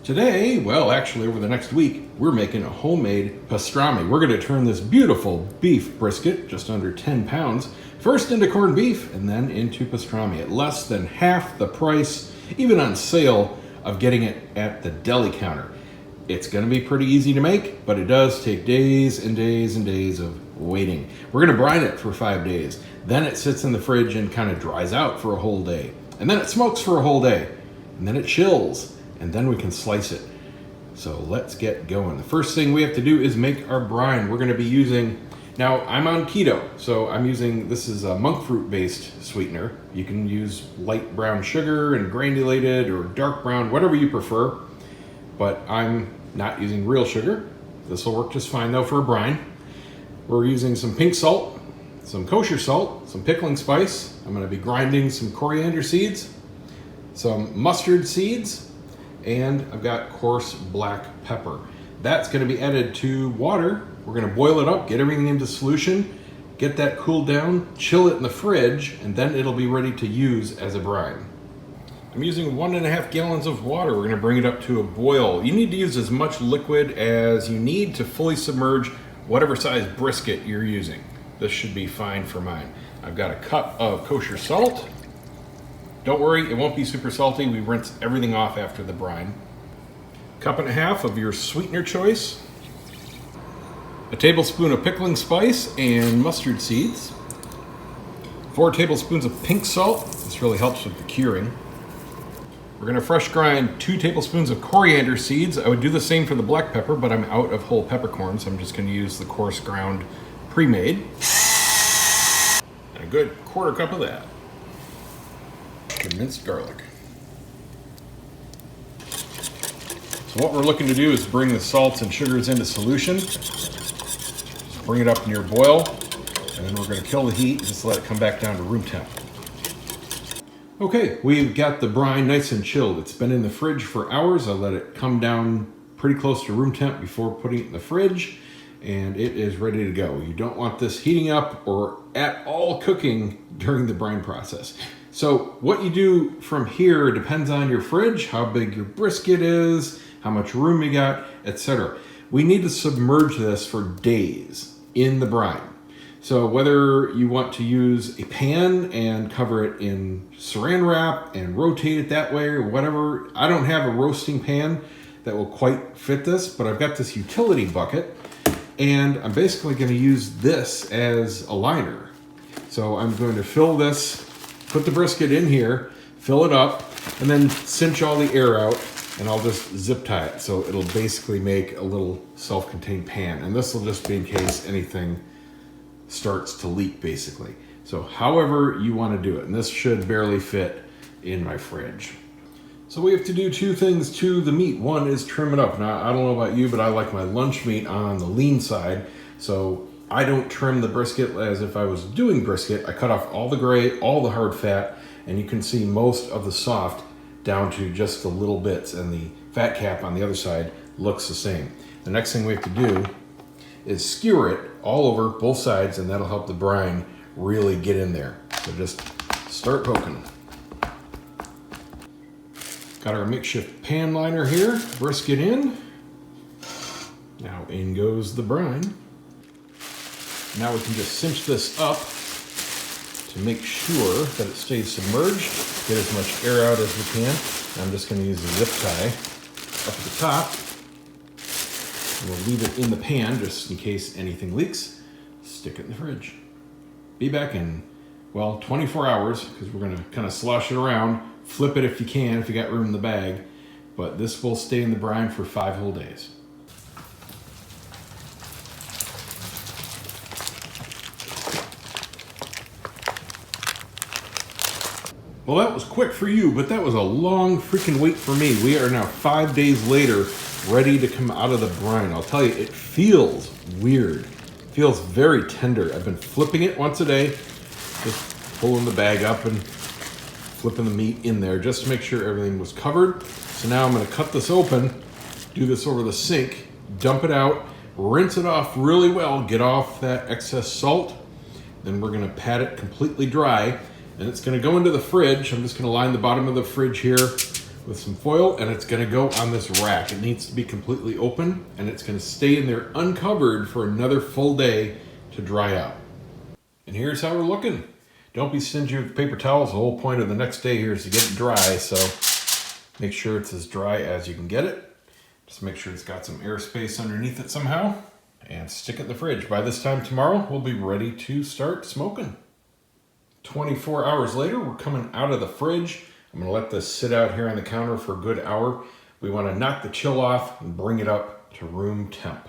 Today, well, actually over the next week, we're making a homemade pastrami. We're gonna turn this beautiful beef brisket, just under 10 pounds, first into corned beef and then into pastrami at less than half the price, even on sale, of getting it at the deli counter. It's gonna be pretty easy to make, but it does take days and days and days of waiting. We're gonna brine it for 5 days. Then it sits in the fridge and kind of dries out for a whole day. And then it smokes for a whole day. And then it chills. And then we can slice it. So let's get going. The first thing we have to do is make our brine. We're gonna be using, now I'm on keto, so I'm using, this is a monk fruit based sweetener. You can use light brown sugar and granulated or dark brown, whatever you prefer. But I'm not using real sugar. This will work just fine though for a brine. We're using some pink salt, some kosher salt, some pickling spice. I'm gonna be grinding some coriander seeds, some mustard seeds, and I've got coarse black pepper. That's gonna be added to water. We're gonna boil it up, get everything into solution, get that cooled down, chill it in the fridge, and then it'll be ready to use as a brine. I'm using 1.5 gallons of water. We're gonna bring it up to a boil. You need to use as much liquid as you need to fully submerge whatever size brisket you're using. This should be fine for mine. I've got a cup of kosher salt. Don't worry, it won't be super salty. We rinse everything off after the brine. 1.5 cups of your sweetener choice. A tablespoon of pickling spice and mustard seeds. 4 tablespoons of pink salt. This really helps with the curing. We're gonna fresh grind 2 tablespoons of coriander seeds. I would do the same for the black pepper, but I'm out of whole peppercorns, so I'm just gonna use the coarse ground pre-made. And a good 1/4 cup of that. Minced garlic. So what we're looking to do is bring the salts and sugars into solution. Just bring it up near boil, and then we're going to kill the heat and just let it come back down to room temp. Okay, we've got the brine nice and chilled. It's been in the fridge for hours. I let it come down pretty close to room temp before putting it in the fridge, and it is ready to go. You don't want this heating up or at all cooking during the brine process. So what you do from here depends on your fridge, how big your brisket is, how much room you got, etc. We need to submerge this for days in the brine. So whether you want to use a pan and cover it in saran wrap and rotate it that way or whatever, I don't have a roasting pan that will quite fit this, but I've got this utility bucket and I'm basically going to use this as a liner. So I'm going to fill this, put the brisket in here, fill it up, and then cinch all the air out, and I'll just zip tie it. So it'll basically make a little self-contained pan. And this will just be in case anything starts to leak, basically. So however you want to do it. And this should barely fit in my fridge. So we have to do 2 things to the meat. One is trim it up. Now, I don't know about you, but I like my lunch meat on the lean side. So I don't trim the brisket as if I was doing brisket. I cut off all the gray, all the hard fat, and you can see most of the soft down to just the little bits, and the fat cap on the other side looks the same. The next thing we have to do is skewer it all over both sides, and that'll help the brine really get in there. So just start poking. Got our makeshift pan liner here, brisket in. Now in goes the brine. Now we can just cinch this up to make sure that it stays submerged. Get as much air out as we can. I'm just going to use a zip tie up at the top. And we'll leave it in the pan just in case anything leaks. Stick it in the fridge. Be back in, well, 24 hours because we're going to kind of slosh it around. Flip it if you can, if you got room in the bag. But this will stay in the brine for 5 whole days. Well, that was quick for you, but that was a long freaking wait for me. We are now 5 days later, ready to come out of the brine. I'll tell you, it feels weird. It feels very tender. I've been flipping it once a day, just pulling the bag up and flipping the meat in there just to make sure everything was covered. So now I'm gonna cut this open, do this over the sink, dump it out, rinse it off really well, get off that excess salt. Then we're gonna pat it completely dry, and it's gonna go into the fridge. I'm just gonna line the bottom of the fridge here with some foil, and it's gonna go on this rack. It needs to be completely open, and it's gonna stay in there uncovered for another full day to dry out. And here's how we're looking. Don't be stingy with paper towels. The whole point of the next day here is to get it dry, so make sure it's as dry as you can get it. Just make sure it's got some airspace underneath it somehow, and stick it in the fridge. By this time tomorrow, we'll be ready to start smoking. 24 hours later, we're coming out of the fridge. I'm gonna let this sit out here on the counter for a good hour. We wanna knock the chill off and bring it up to room temp.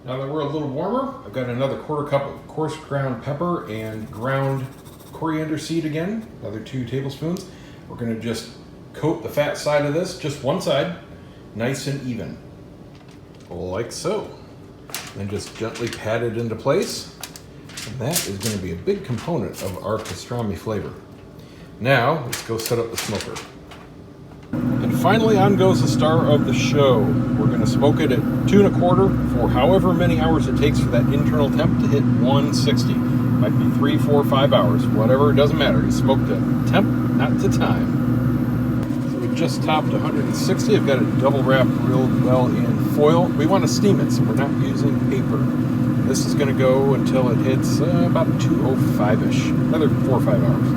Now that we're a little warmer, I've got another quarter cup of coarse ground pepper and ground coriander seed again, another 2 tablespoons. We're gonna just coat the fat side of this, just one side, nice and even, like so. Then just gently pat it into place. And that is gonna be a big component of our pastrami flavor. Now, let's go set up the smoker. And finally, on goes the star of the show. We're gonna smoke it at 2 1/4 for however many hours it takes for that internal temp to hit 160. Might be 3, 4, 5 hours, whatever, it doesn't matter. You smoked at temp, not to time. So we just topped 160. I've got it double wrapped real well in foil. We wanna steam it, so we're not using paper. This is gonna go until it hits about 2:05-ish, another 4 or 5 hours.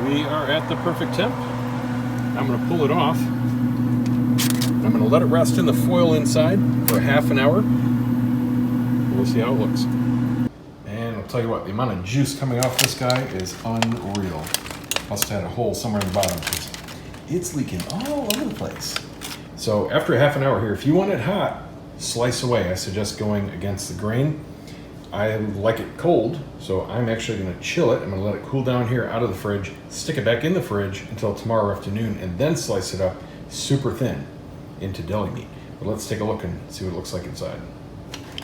We are at the perfect temp. I'm gonna pull it off. I'm gonna let it rest in the foil inside for half an hour. We'll see how it looks. And I'll tell you what, the amount of juice coming off this guy is unreal. Must have had a hole somewhere in the bottom because it's leaking all over the place. So after half an hour here, if you want it hot, slice away. I suggest going against the grain. I like it cold, so I'm actually gonna chill it. I'm gonna let it cool down here out of the fridge, stick it back in the fridge until tomorrow afternoon, and then slice it up super thin into deli meat. But let's take a look and see what it looks like inside.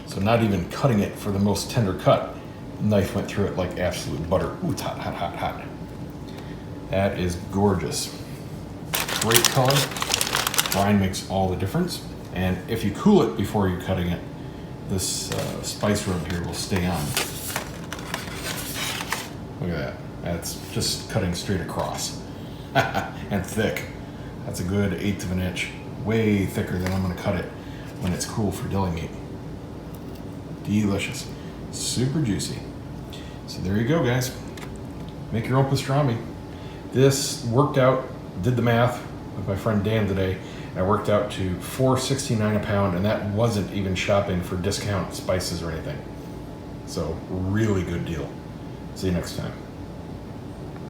So not even cutting it for the most tender cut, the knife went through it like absolute butter. Ooh, it's hot, hot, hot, hot. That is gorgeous. Great color. Brine makes all the difference. And if you cool it before you're cutting it, this spice rub here will stay on. Look at that. That's just cutting straight across. And thick. That's a good 1/8 of an inch. Way thicker than I'm gonna cut it when it's cool for deli meat. Delicious. Super juicy. So there you go, guys. Make your own pastrami. This worked out, did the math with my friend Dan today. I worked out to $4.69 a pound, and that wasn't even shopping for discount spices or anything. So really good deal. See you next time.